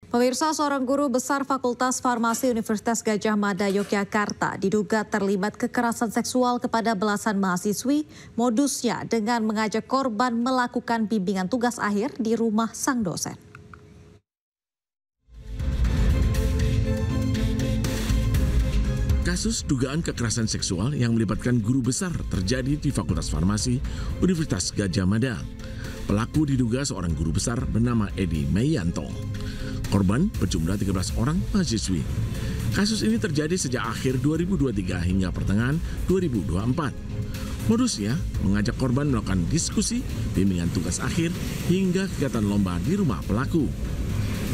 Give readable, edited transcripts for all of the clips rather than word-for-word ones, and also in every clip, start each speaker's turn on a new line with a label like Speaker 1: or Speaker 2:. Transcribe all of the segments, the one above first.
Speaker 1: Pemirsa, seorang guru besar Fakultas Farmasi Universitas Gadjah Mada Yogyakarta diduga terlibat kekerasan seksual kepada belasan mahasiswi. Modusnya dengan mengajak korban melakukan bimbingan tugas akhir di rumah sang dosen.
Speaker 2: Kasus dugaan kekerasan seksual yang melibatkan guru besar terjadi di Fakultas Farmasi Universitas Gadjah Mada. Pelaku diduga seorang guru besar bernama Edi Meyanto. Korban berjumlah 13 orang mahasiswi. Kasus ini terjadi sejak akhir 2023 hingga pertengahan 2024. Modusnya mengajak korban melakukan diskusi, bimbingan tugas akhir, hingga kegiatan lomba di rumah pelaku.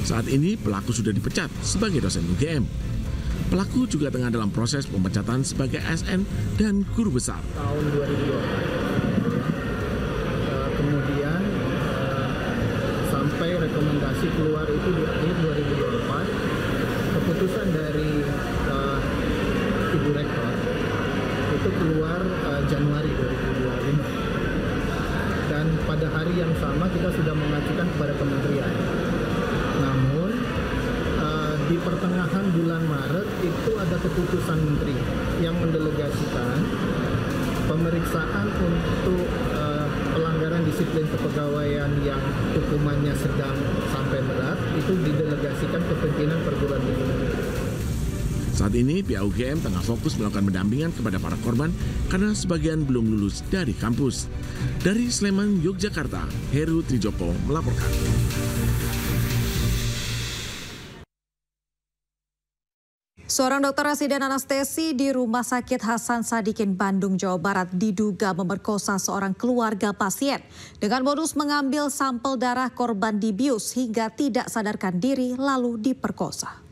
Speaker 2: Saat ini pelaku sudah dipecat sebagai dosen UGM. Pelaku juga tengah dalam proses pemecatan sebagai ASN dan guru besar.
Speaker 3: Tahun 2024, kemudian sampai rekomendasi keluar itu di akhir 2024, keputusan dari Ibu Rektor itu keluar Januari 2025. Dan pada hari yang sama kita sudah mengajukan kepada kementerian. Namun di pertengahan bulan Maret itu ada keputusan menteri yang mendelegasikan pemeriksaan untuk pelanggaran disiplin kepegawaian yang hukumannya sedang sampai berat itu didelegasikan ke pimpinan perguruan tinggi.
Speaker 2: Saat ini pihak UGM tengah fokus melakukan pendampingan kepada para korban karena sebagian belum lulus dari kampus. Dari Sleman, Yogyakarta, Heru Trijoko melaporkan.
Speaker 1: Seorang dokter residen anestesi di Rumah Sakit Hasan Sadikin, Bandung, Jawa Barat diduga memerkosa seorang keluarga pasien dengan modus mengambil sampel darah korban dibius hingga tidak sadarkan diri lalu diperkosa.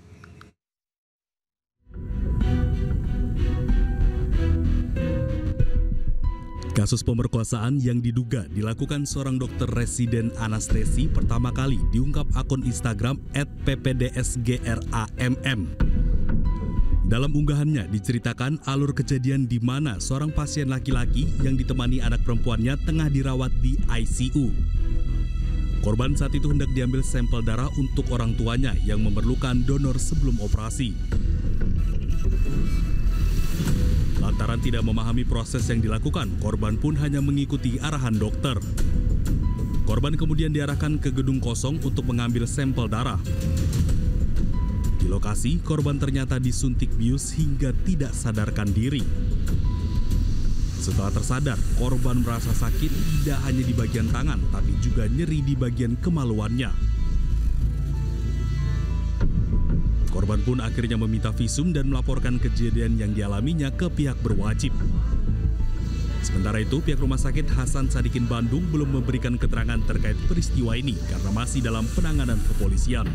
Speaker 4: Kasus pemerkosaan yang diduga dilakukan seorang dokter residen anestesi pertama kali diungkap akun Instagram @ppdsgramm. Dalam unggahannya diceritakan alur kejadian di mana seorang pasien laki-laki yang ditemani anak perempuannya tengah dirawat di ICU. Korban saat itu hendak diambil sampel darah untuk orang tuanya yang memerlukan donor sebelum operasi. Lantaran tidak memahami proses yang dilakukan, korban pun hanya mengikuti arahan dokter. Korban kemudian diarahkan ke gedung kosong untuk mengambil sampel darah. Di lokasi, korban ternyata disuntik bius hingga tidak sadarkan diri. Setelah tersadar, korban merasa sakit tidak hanya di bagian tangan, tapi juga nyeri di bagian kemaluannya. Korban pun akhirnya meminta visum dan melaporkan kejadian yang dialaminya ke pihak berwajib. Sementara itu, pihak Rumah Sakit Hasan Sadikin Bandung belum memberikan keterangan terkait peristiwa ini karena masih dalam penanganan kepolisian.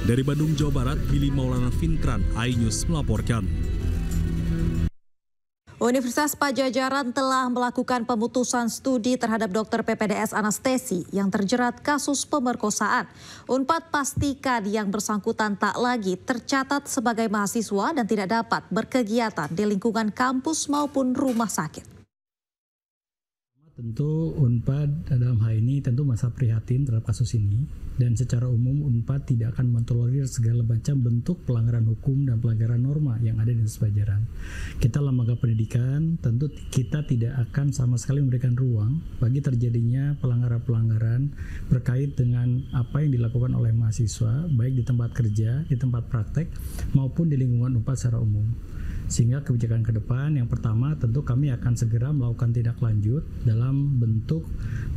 Speaker 4: Dari Bandung, Jawa Barat, Billy Maulana Finkran, iNews melaporkan.
Speaker 1: Universitas Padjadjaran telah melakukan pemutusan studi terhadap dokter PPDS anestesi yang terjerat kasus pemerkosaan. Unpad pastikan yang bersangkutan tak lagi tercatat sebagai mahasiswa dan tidak dapat berkegiatan di lingkungan kampus maupun rumah sakit.
Speaker 3: Tentu Unpad dalam hal ini tentu merasa prihatin terhadap kasus ini, dan secara umum Unpad tidak akan mentolerir segala macam bentuk pelanggaran hukum dan pelanggaran norma yang ada di Universitas Padjadjaran. Kita lembaga pendidikan tentu kita tidak akan sama sekali memberikan ruang bagi terjadinya pelanggaran-pelanggaran berkait dengan apa yang dilakukan oleh mahasiswa baik di tempat kerja, di tempat praktek maupun di lingkungan Unpad secara umum. Sehingga kebijakan ke depan yang pertama tentu kami akan segera melakukan tindak lanjut dalam bentuk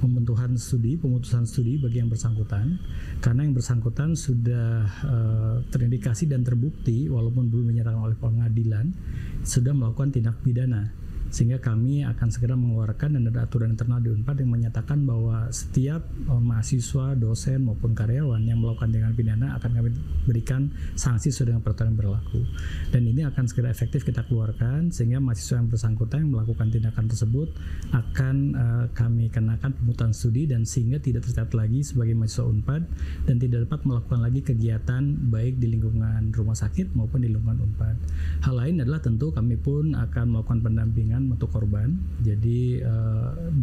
Speaker 3: pemutusan studi bagi yang bersangkutan, karena yang bersangkutan sudah terindikasi dan terbukti walaupun belum dinyatakan oleh pengadilan sudah melakukan tindak pidana. Sehingga kami akan segera mengeluarkan dan ada aturan internal di Unpad yang menyatakan bahwa setiap mahasiswa, dosen maupun karyawan yang melakukan tindakan pidana akan kami berikan sanksi sesuai dengan peraturan yang berlaku. Dan ini akan segera efektif kita keluarkan sehingga mahasiswa yang bersangkutan yang melakukan tindakan tersebut akan kami kenakan pemutusan studi dan sehingga tidak tercatat lagi sebagai mahasiswa Unpad dan tidak dapat melakukan lagi kegiatan baik di lingkungan rumah sakit maupun di lingkungan Unpad. Hal lain adalah tentu kami pun akan melakukan pendampingan aman untuk korban. Jadi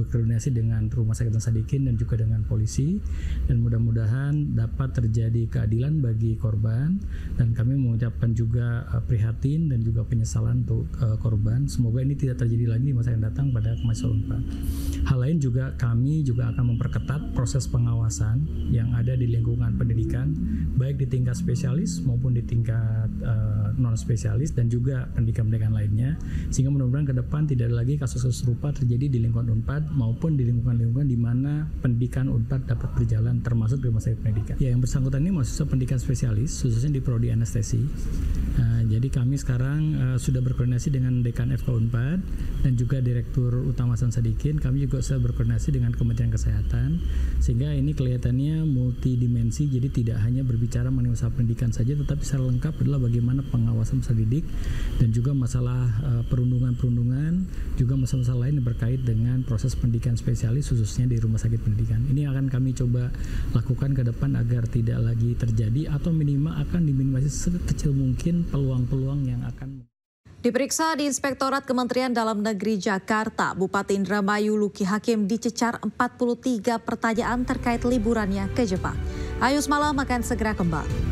Speaker 3: berkoordinasi dengan Rumah Sakit Hasan Sadikin dan juga dengan polisi, dan mudah-mudahan dapat terjadi keadilan bagi korban, dan kami mengucapkan juga prihatin dan juga penyesalan untuk korban. Semoga ini tidak terjadi lagi di masa yang datang pada mahasiswa Unpad. Hal lain juga kami juga akan memperketat proses pengawasan yang ada di lingkungan pendidikan, baik di tingkat spesialis maupun di tingkat non spesialis dan juga pendidikan-pendidikan lainnya, sehingga mudah-mudahan ke depan tidak ada lagi kasus-kasus serupa terjadi di lingkungan Unpad maupun di lingkungan-lingkungan di mana pendidikan Unpad dapat berjalan, termasuk di rumah sakit pendidikan. Ya, yang bersangkutan ini mahasiswa pendidikan spesialis, khususnya di prodi anestesi. Jadi kami sekarang sudah berkoordinasi dengan Dekan FK Unpad dan juga Direktur Utama Hasan Sadikin. Kami juga sudah berkoordinasi dengan Kementerian Kesehatan, sehingga ini kelihatannya multidimensi. Jadi tidak hanya berbicara mengenai masalah pendidikan saja, tetapi secara lengkap adalah bagaimana pengawasan peserta didik dan juga masalah perundungan-perundungan, juga masalah-masalah lain yang berkait dengan proses pendidikan spesialis khususnya di rumah sakit pendidikan. Ini akan kami coba lakukan ke depan agar tidak lagi terjadi atau minimal akan diminimalisir sekecil mungkin peluang-peluang yang akan.
Speaker 1: Diperiksa di Inspektorat Kementerian Dalam Negeri Jakarta, Bupati Indramayu Luki Hakim dicecar 43 pertanyaan terkait liburannya ke Jepang. Ayo semalam akan segera kembali.